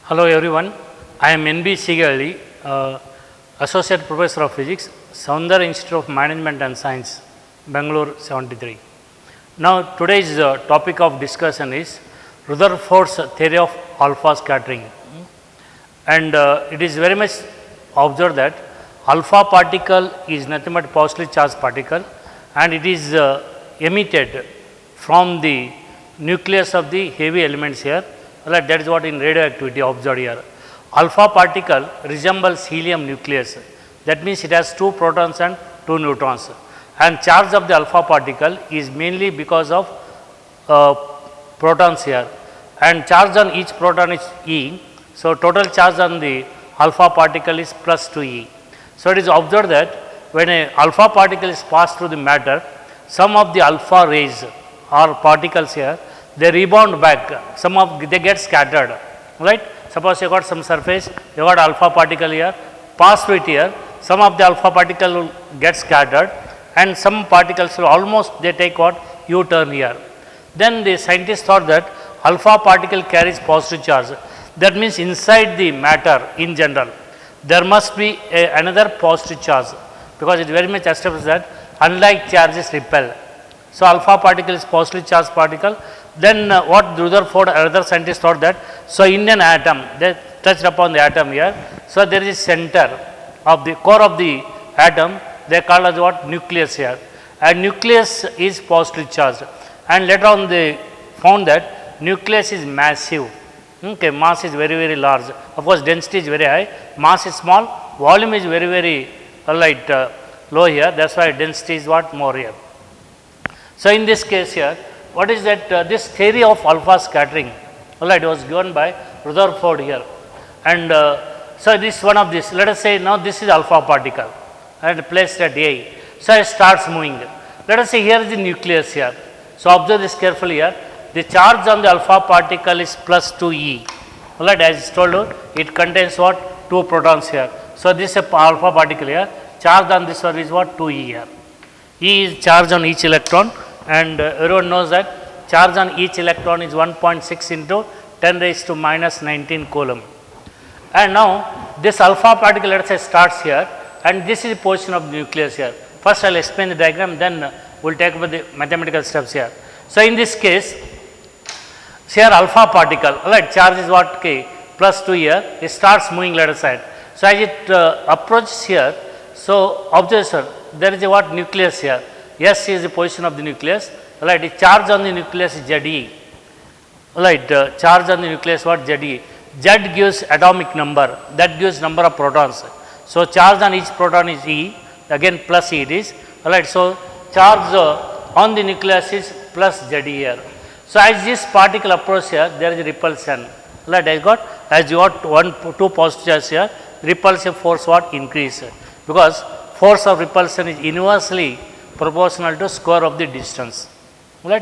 Hello everyone, I am N B Shigihalli, Associate Professor of Physics, Soundarya Institute of Management and Science, Bangalore 73. Now today's topic of discussion is Rutherford's theory of alpha scattering, and it is very much observed that alpha particle is nothing but positively charged particle, and it is emitted from the nucleus of the heavy elements here. Right, that is what in radioactivity observed here. Alpha particle resembles helium nucleus, that means it has 2 protons and 2 neutrons, and charge of the alpha particle is mainly because of protons here, and charge on each proton is E. So, total charge on the alpha particle is plus 2E. So, it is observed that when a alpha particle is passed through the matter, some of the alpha rays or particles here, they rebound back, some of they get scattered, right. Suppose you got some surface, you got alpha particle here, pass through it here, some of the alpha particle will get scattered and some particles will almost they take what U-turn here. Then the scientists thought that alpha particle carries positive charge, that means inside the matter in general there must be another positive charge, because it very much established that unlike charges repel. So, alpha particle is positively charged particle. Then what Rutherford and other scientists thought that, so in an atom, they touched upon the atom here. So, there is a center of the core of the atom, they call as what nucleus here, and nucleus is positively charged, and later on they found that nucleus is massive, okay, mass is very large, of course density is very high, mass is small, volume is very low here, that is why density is what more here. So, in this case here, what is that this theory of alpha scattering, it was given by Rutherford here, and so this one of this, let us say now this is alpha particle and placed at A. So, it starts moving. Let us say here is the nucleus here. So, observe this carefully here, the charge on the alpha particle is plus 2E, as told you, it contains what 2 protons here. So, this is a alpha particle here, charge on this one is what 2E here. E is charge on each electron, and everyone knows that charge on each electron is 1.6 into 10 raised to minus 19 coulomb. And now this alpha particle, let us say, starts here, and this is the position of the nucleus here. First I will explain the diagram, then we will take up the mathematical steps here. So, in this case here alpha particle, charge is what plus 2 here, it starts moving, let us say. So, as it approaches here, so observe sir, there is a what nucleus here, S is the position of the nucleus, the charge on the nucleus is ZE, charge on the nucleus what ZE, Z gives atomic number, that gives number of protons. So, charge on each proton is E, again plus E it is, so charge on the nucleus is plus ZE here. So, as this particle approaches here, there is a repulsion, as you got 2 positive charges here, repulsive force what increase, because force of repulsion is inversely proportional to square of the distance,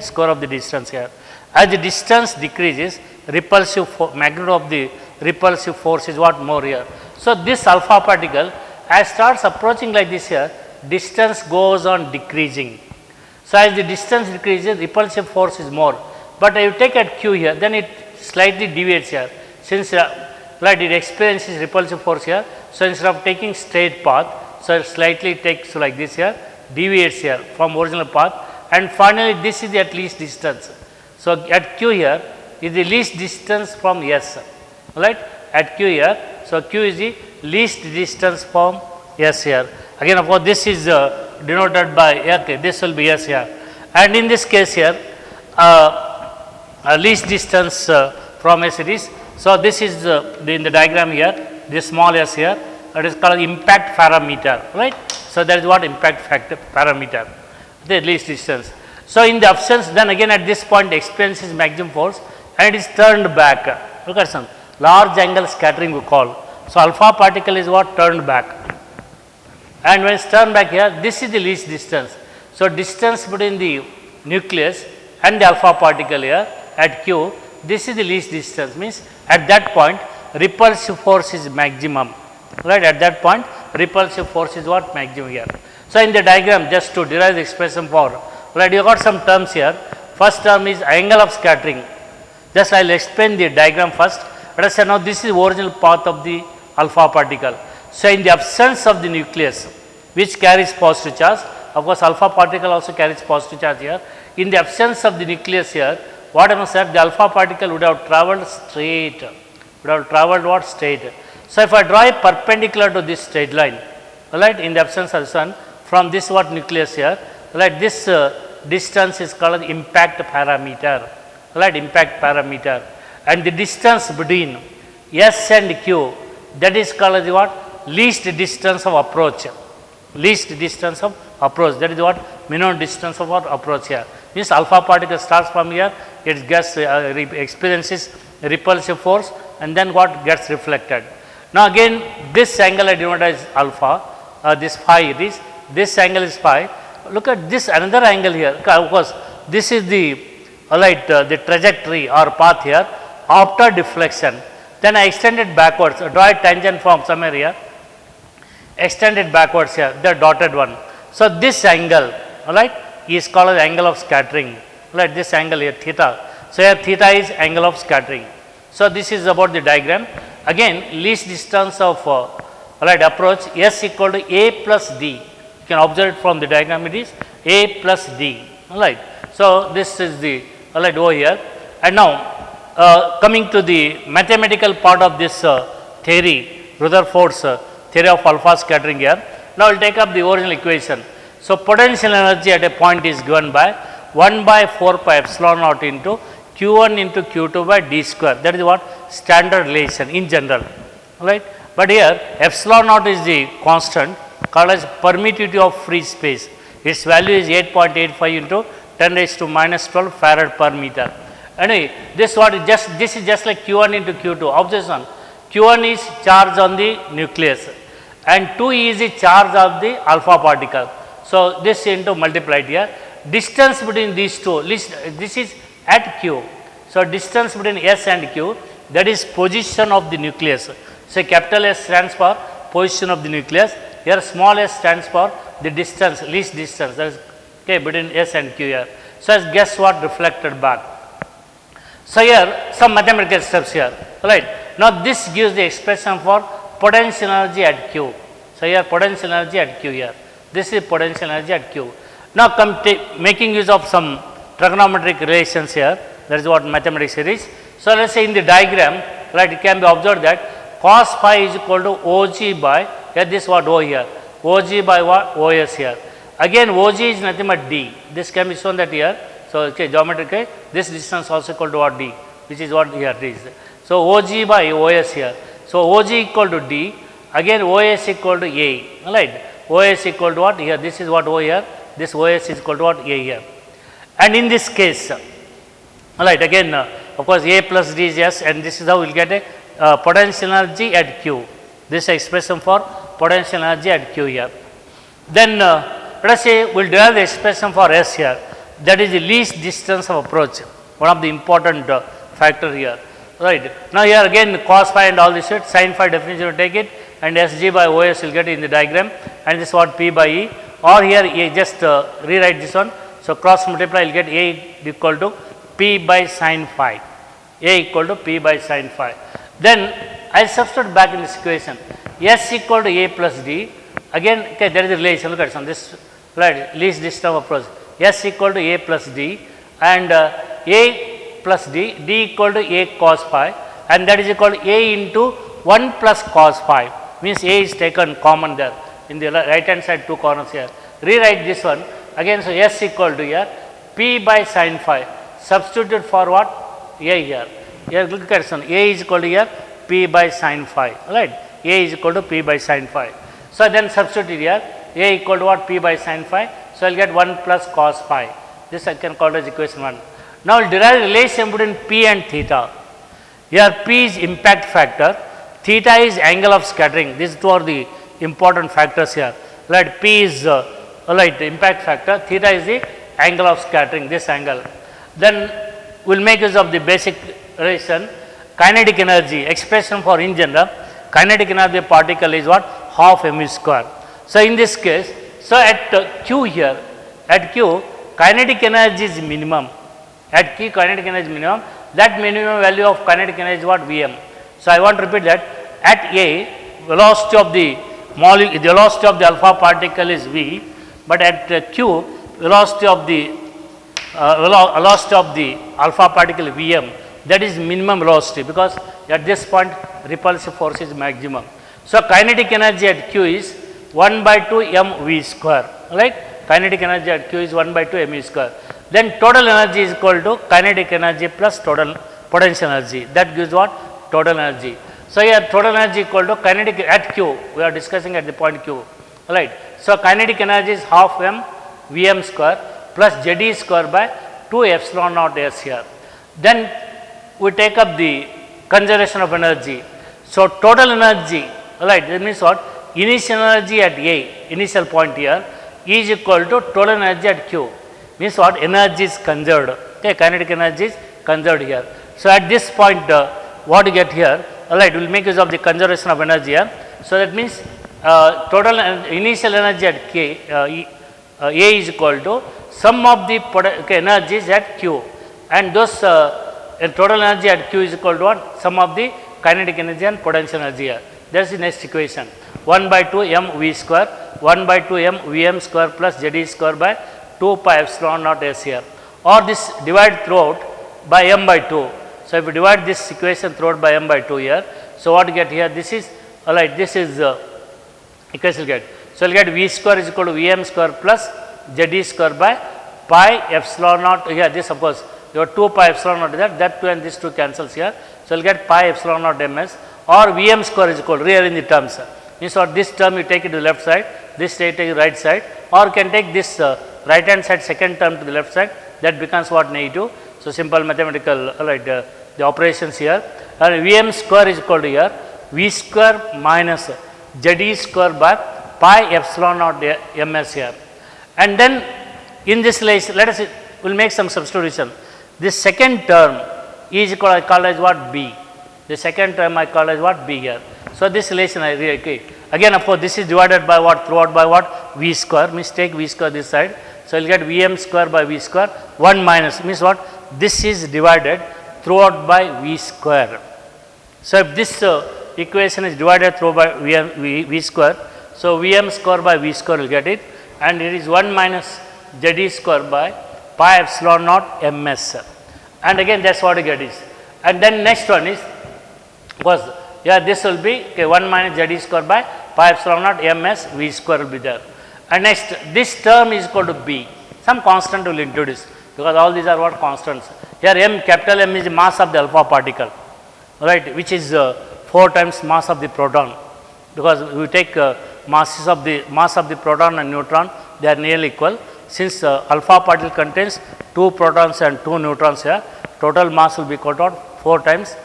square of the distance here. As the distance decreases, repulsive magnitude of the repulsive force is what more here. So, this alpha particle as starts approaching like this here, distance goes on decreasing. So, as the distance decreases, repulsive force is more, but if you take at Q here, then it slightly deviates here, since it experiences repulsive force here. So, instead of taking straight path, so it slightly takes like this here, deviates here from original path, and finally this is the at least distance. So, at Q here is the least distance from S, at Q here. So, Q is the least distance from S here. Again, of course, this is denoted by this will be S here, and in this case here least distance from S it is. So, this is in the diagram here, this small s here, it is called impact parameter, right. So, that is what impact factor parameter, the least distance. So, in the absence, then again at this point experiences maximum force and it is turned back, look at some large angle scattering we call. So, alpha particle is what turned back, and when it is turned back here, this is the least distance. So, distance between the nucleus and the alpha particle here at Q, this is the least distance, means at that point repulsive force is maximum, at that point repulsive force is what maximum here. So, in the diagram, just to derive the expression for, you got some terms here. First term is angle of scattering, just I will explain the diagram first, Let us say now this is original path of the alpha particle. So, in the absence of the nucleus which carries positive charge, of course alpha particle also carries positive charge here. In the absence of the nucleus here, what happens is the alpha particle would have travelled straight, straight. So, if I draw a perpendicular to this straight line, alright, in the absence of the sun, from this what nucleus here, alright, this distance is called impact parameter, alright, impact parameter, and the distance between S and Q, that is called as what? Least distance of approach, least distance of approach, that is what? Minimum distance of what? Approach here. Means alpha particle starts from here, it gets experiences repulsive force, and then what gets reflected. Now again this angle I denote as alpha, this phi it is, this angle is phi. Look at this another angle here, of course this is the the trajectory or path here after deflection. Then I extend it backwards, draw a tangent from some area, extend it backwards here, the dotted one. So this angle, alright, is called as angle of scattering, right, this angle here theta. So here theta is angle of scattering. So this is about the diagram. Again least distance of approach S equal to A plus D. You can observe it from the diagram, it is A plus D, alright. So this is the over here. And now coming to the mathematical part of this theory, Rutherford's theory of alpha scattering here. Now we will take up the original equation. So potential energy at a point is given by 1 by 4 pi epsilon naught into Q1 into Q2 by d square. That is what standard relation in general, right. But here epsilon naught is the constant called as permittivity of free space. Its value is 8.85 into 10 raised to minus 12 farad per meter. Anyway, this is just like Q1 into Q2. Observation, Q1 is charge on the nucleus and 2 is the charge of the alpha particle. So this into multiplied here. Distance between these two, this is at Q. So distance between S and Q, that is position of the nucleus. So capital S stands for position of the nucleus. Here small s stands for the distance, least distance, that is between S and Q here. So guess what reflected back. So here some mathematical steps here, right. Now this gives the expression for potential energy at Q. So here potential energy at Q here. This is potential energy at Q. Now come making use of some trigonometric relations here, that is what Metameric Series. So let us say in the diagram, right, it can be observed that cos phi is equal to OG by, here this what O here, OG by what OS here. Again OG is nothing but D, this can be shown that here. So geometrically this distance also equal to what D, which is what here is. So OG by OS here. So OG equal to D, again OS equal to A, right. OS equal to what here, this is what O here, this OS is equal to what A here. And in this case, alright, again of course A plus D is S, and this is how we will get a potential energy at Q. This expression for potential energy at Q here. Then let us say we will derive the expression for S here, that is the least distance of approach, one of the important factor here, right. Now here again cos phi and all this shit, sin phi definition will take it, and Sg by Os will get it in the diagram, and this is what P by E, or here A, just rewrite this one. So cross multiply, you will get A equal to P by sin phi, A equal to P by sin phi. Then I will substitute back in this equation, S equal to A plus D, again there is a relation, look at this, right, least distance of approach, S equal to A plus D, and A plus D, D equal to A cos phi, and that is equal to A into 1 plus cos phi, means A is taken common there, in the right hand side two corners here. Rewrite this one again, so S equal to here P by sin phi, substitute for what A here. Here look at this one, A is equal to here P by sin phi, right. A is equal to P by sin phi. So then substitute here, A equal to what P by sin phi, so I will get 1 plus cos phi, this I can call as equation 1. Now I will derive relation between P and theta. Here P is impact factor, theta is angle of scattering, these two are the important factors here, right. P is impact factor, theta is the angle of scattering, this angle. Then we will make use of the basic relation, kinetic energy, expression for in general, kinetic energy of particle is what, half m square. So in this case, so at Q here, at Q kinetic energy is minimum, at Q kinetic energy is minimum, that minimum value of kinetic energy is what Vm, So, I want to repeat that at A, velocity of the velocity of the alpha particle is V, but at Q, velocity of the alpha particle Vm, that is minimum velocity, because at this point repulsive force is maximum. So, kinetic energy at Q is 1 by 2 m v square, right. Kinetic energy at Q is 1 by 2 m v square. Then total energy is equal to kinetic energy plus total potential energy, that gives what? Total energy. So, here total energy equal to kinetic at Q, we are discussing at the point Q, right. So, kinetic energy is half m Vm square plus Jd square by 2 epsilon naught s here. Then we take up the conservation of energy. So, total energy, right, that means what? Initial energy at A, initial point here, is equal to total energy at Q, means what? Energy is conserved, okay, kinetic energy is conserved here. So, at this point what you get here, alright, we will make use of the conservation of energy here. So, that means total initial energy at K, A is equal to sum of the energies at Q, and those total energy at Q is equal to what? Sum of the kinetic energy and potential energy here. That is the next equation, 1 by 2 m v square, 1 by 2 m Vm square plus Jd square by 2 pi epsilon naught s here, or this divide throughout by m by 2. So, if you divide this equation throughout by m by 2 here, so what you get here? This is alright, this is equation you get. So, you will get V square is equal to Vm square plus Jd square by pi epsilon naught here. This of course, your 2 pi epsilon naught that 2 and this 2 cancels here. So, you will get pi epsilon naught ms, or Vm square is equal to rearrange the terms. Means what? This term you take it to the left side, this take it to the right side, or you can take this right hand side second term to the left side, that becomes what? Negative. So, simple mathematical the operations here, and Vm square is equal to here V square minus Jd square by pi epsilon naught ms here. And then in this relation, let us will make some substitution. This second term is equal, I call as what? B. The second term I call as what? B here. So, this relation I okay. Again of course, this is divided by what? Throughout by what? V square, means take V square this side. So, you will get Vm square by V square, 1 minus, means what? This is divided throughout by V square. So, if this equation is divided through by V square, so Vm square by V square will get it, and it is 1 minus Jd square by pi epsilon naught ms, and again that is what you get is. And then next one is, was this will be 1 minus Jd square by pi epsilon naught ms V square will be there. And next this term is equal to B, some constant will introduce, because all these are what? Constants. Here m, capital M is the mass of the alpha particle, right, which is 4 times mass of the proton, because we take mass of the proton and neutron, they are nearly equal. Since alpha particle contains 2 protons and 2 neutrons here, total mass will be equal to 4 times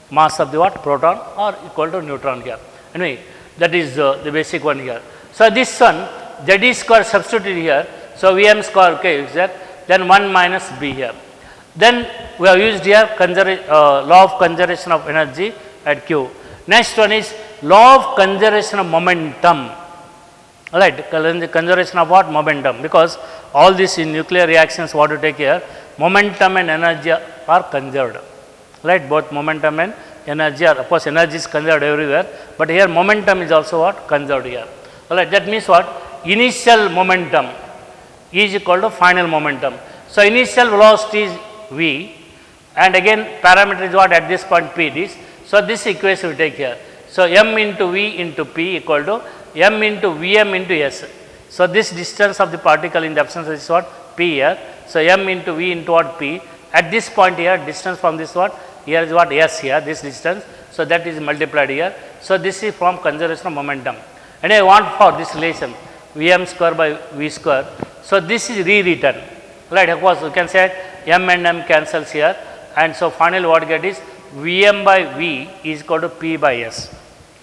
mass of the what? Proton, or equal to neutron here. Anyway, that is the basic one here. So, this one Jd square substituted here. So, Vm square, okay, is there, then 1 minus B here. Then we have used here law of conservation of energy at Q. Next one is law of conservation of momentum, alright, conservation of what? Momentum, because all this in nuclear reactions what you take here, momentum and energy are conserved, right, both momentum and energy are, of course energy is conserved everywhere, but here momentum is also what? Conserved here, alright. That means what? Initial momentum is equal to final momentum. So, initial velocity is V, and again parameter is what? At this point P it is. So, this equation we take here. So, m into V into P equal to m into Vm into S. So, this distance of the particle in the absence is what? P here. So, m into V into what? P. At this point here, distance from this what? Here is what? S here, this distance. So, that is multiplied here. So, this is from conservation of momentum. And I want for this relation Vm square by V square. So, this is rewritten, right. Of course, you can say m and m cancels here, and so finally what you get is Vm by V is equal to P by S,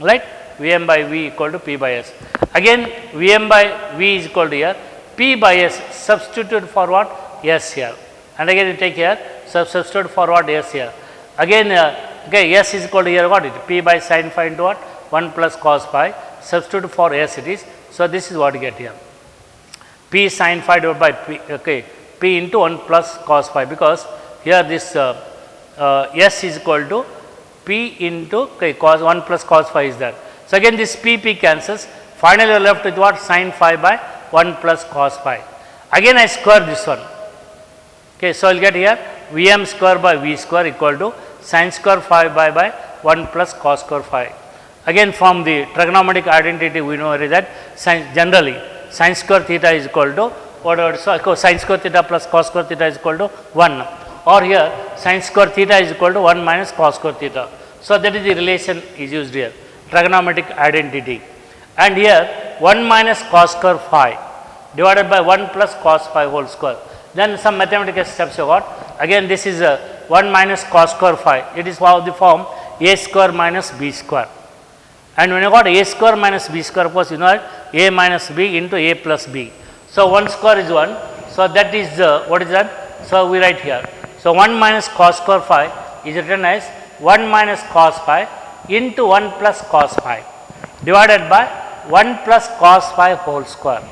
right. Vm by V equal to P by S. Again Vm by V is equal to here P by S substituted for what? S here, and again you take here, so substitute for what? S here. Again okay, S is equal to here what? It P by sin phi into what? 1 plus cos phi, substitute for S it is. So, this is what you get here, P sin phi divided by P, okay, P into 1 plus cos phi, because here this S is equal to P into cos 1 plus cos phi is there. So, again this P cancels, finally you are left with what, sin phi by 1 plus cos phi. Again I square this one. Okay, so I will get here Vm square by V square equal to sin square phi by 1 plus cos square phi. Again from the trigonometric identity we know that generally sin square theta is equal to whatever, so sin square theta plus cos square theta is equal to 1, or here sin square theta is equal to 1 minus cos square theta. So, that is the relation is used here, trigonometric identity, and here 1 minus cos square phi divided by 1 plus cos phi whole square. Then some mathematical steps you got. Again this is 1 minus cos square phi, it is of the form a square minus b square, and when you got a square minus b square, of course you know that a minus b into a plus b. So, 1 square is 1, so that is what is that? So, we write here. So, 1 minus cos square phi is written as 1 minus cos phi into 1 plus cos phi divided by 1 plus cos phi whole square,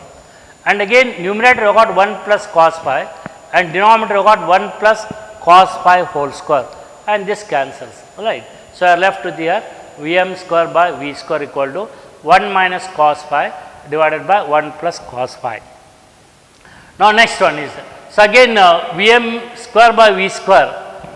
and again numerator you got 1 plus cos phi and denominator you got 1 plus cos phi whole square, and this cancels, alright. So, I am left with here Vm square by V square equal to 1 minus cos phi divided by 1 plus cos phi. Now, next one is, so again Vm square by V square,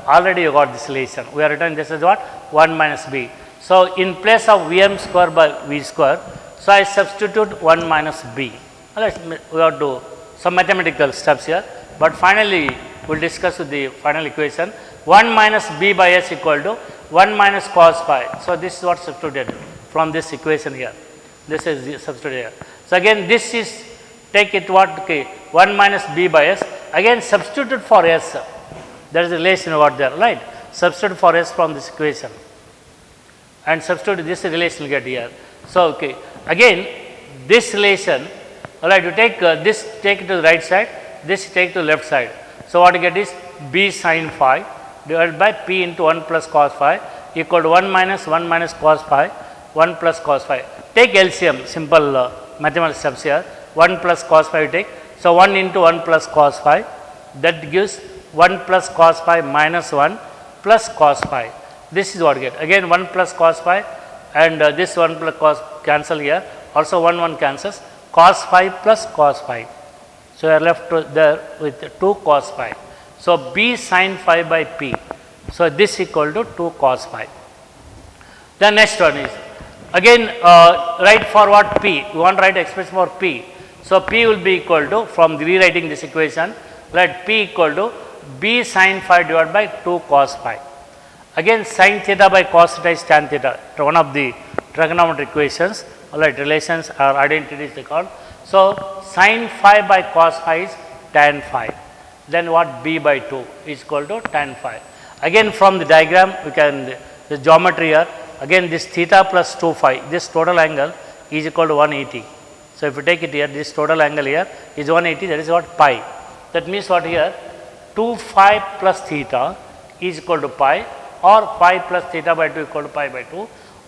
already you got this relation, we are written this is what, 1 minus b. So, in place of Vm square by V square, so I substitute 1 minus b. Alright, we have to do some mathematical steps here, but finally we will discuss with the final equation. 1 minus b by s equal to 1 minus cos phi. So, this is what substituted from this equation here, this is substituted here. So, again this is take it what, okay, 1 minus b by s, again substitute for s, there is a relation over there, right, substitute for s from this equation and substitute this relation you get here. So, okay, again this relation, alright, you take this, take it to the right side, this take to the left side. So, what you get is b sin phi divided by p into 1 plus cos phi equal to 1 minus cos phi 1 plus cos phi. Take LCM, simple mathematical steps here, 1 plus cos phi you take. So, 1 into 1 plus cos phi, that gives 1 plus cos phi minus 1 plus cos phi. This is what you get. Again 1 plus cos phi and this 1 plus cos cancel here, also 1 cancels, cos phi plus cos phi. So, you are left there with 2 cos phi. So, b sin phi by p. So, this equal to 2 cos phi. The next one is again write for what p, we want to write expression for p. So, p will be equal to, from rewriting this equation, let p equal to b sin phi divided by 2 cos phi. Again sin theta by cos theta is tan theta, one of the trigonometric equations, alright, relations or identities they call. So, sin phi by cos phi is tan phi, then what, b by 2 is equal to tan phi. Again from the diagram we can, the geometry here, again this theta plus 2 phi, this total angle is equal to 180. So, if you take it here, this total angle here is 180, that is what, pi. That means what here, 2 phi plus theta is equal to pi, or phi plus theta by 2 equal to pi by 2,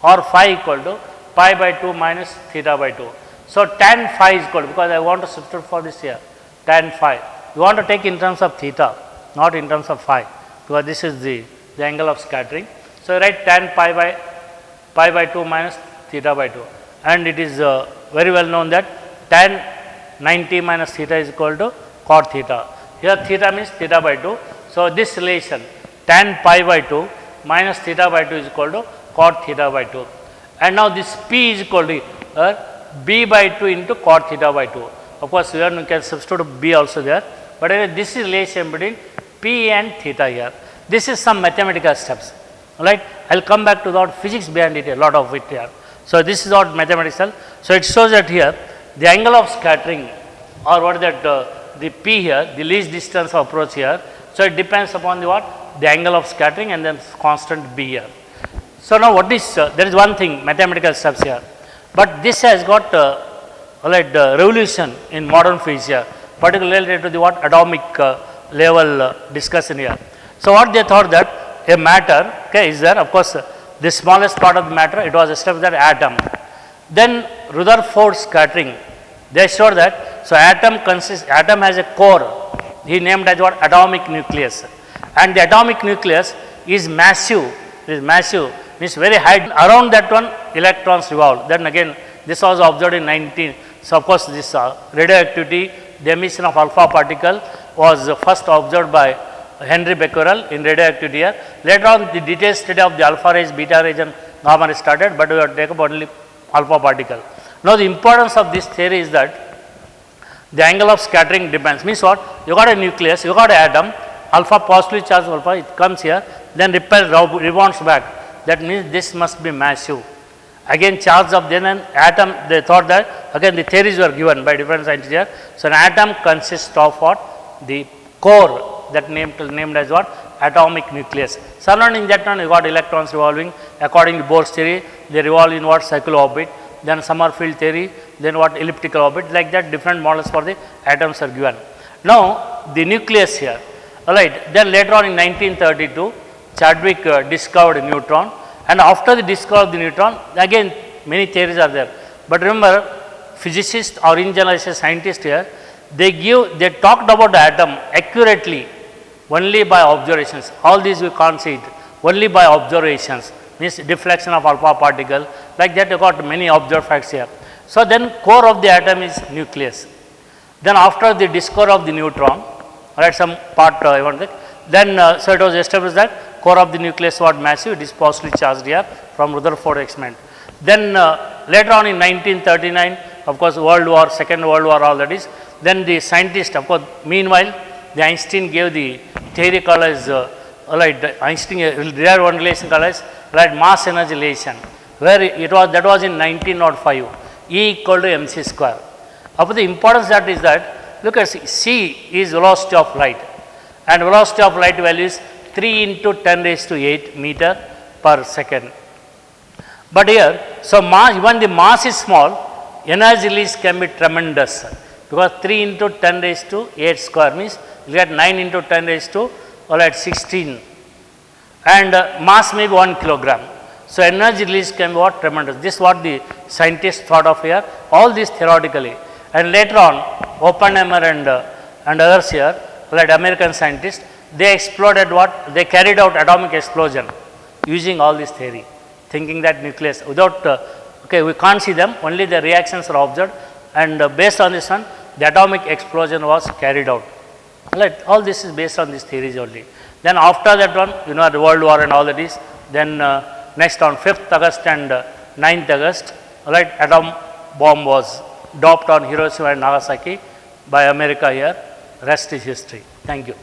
or phi equal to pi by 2 minus theta by 2. So, tan phi is equal to, because I want to substitute for this here, tan phi. You want to take in terms of theta, not in terms of phi, because this is the angle of scattering. So, you write tan pi by 2 minus theta by 2, and it is very well known that tan 90 minus theta is equal to cot theta. Here theta means theta by 2. So, this relation tan pi by 2 minus theta by 2 is equal to cot theta by 2, and now this p is equal to b by 2 into cot theta by 2. Of course, here you can substitute b also there, but this is relation between p and theta here. This is some mathematical steps, alright. I will come back to the physics behind it, a lot of it here. So, this is what mathematical. So, it shows that here the angle of scattering, or what is that the p here, the least distance of approach here. So, it depends upon the what, the angle of scattering and then constant b here. So, now what is there is one thing, mathematical steps here, but this has got revolution in modern physics here, particularly related to the what, atomic level discussion here. So, what they thought that a matter, okay, is there, of course the smallest part of the matter, it was established that atom. Then Rutherford scattering, they showed that, so atom has a core, he named as what, atomic nucleus, and the atomic nucleus is massive means very high. Around that one electrons revolve. Then again this was observed in 19. So of course this radioactivity, the emission of alpha particle was first observed by Henry Becquerel in radioactivity here. Later on the detailed study of the alpha rays, beta rays and gamma rays started, but we have taken only alpha particle. Now the importance of this theory is that the angle of scattering depends. Means what? You got a nucleus, you got an atom, alpha positively charged alpha, it comes here, then repels, rebounds back. That means this must be massive. Again charge of then an atom, they thought that, again the theories were given by different scientists here. So an atom consists of what? The core, that named as what? Atomic nucleus. Surrounding that one you got electrons revolving according to Bohr's theory, they revolve in what? Circular orbit. Then Sommerfeld theory, then what? Elliptical orbit, like that different models for the atoms are given. Now the nucleus here, alright. Then later on in 1932 Chadwick discovered neutron, and after the discovery of the neutron again many theories are there. But remember, physicists or in general scientists here, they talked about the atom accurately only by observations. All these we can't see it, only by observations, means deflection of alpha particle, like that you got many observed facts here. So then core of the atom is nucleus. Then after the discovery of the neutron, alright, some part I want that, then so it was established that core of the nucleus was massive, it is positively charged here from Rutherford experiment. Then later on in 1939, of course World War, Second World War, all that is, then the scientist, of course, meanwhile the Einstein gave the theory called as Einstein derived one relation called as mass energy relation, where it was, that was in 1905, E equal to mc square. Of the importance that is that, look at c is velocity of light, and velocity of light value is 3 into 10 raised to 8 meter per second. But here, so mass, even the mass is small, energy release can be tremendous, because 3 into 10 raised to 8 square means you get 9 into 10 raised to 16, and mass may be 1 kilogram. So energy release can be what? Tremendous. This is what the scientists thought of here, all this theoretically. And later on Oppenheimer and others here, like American scientists, they explored what? They carried out atomic explosion using all this theory, thinking that nucleus without, okay, we can't see them, only the reactions are observed, and based on this one the atomic explosion was carried out. Right. All this is based on these theories only. Then after that one, you know, the World War and all that is, then next on 5th August and 9th August, right, atom bomb was dropped on Hiroshima and Nagasaki by America here. Rest is history. Thank you.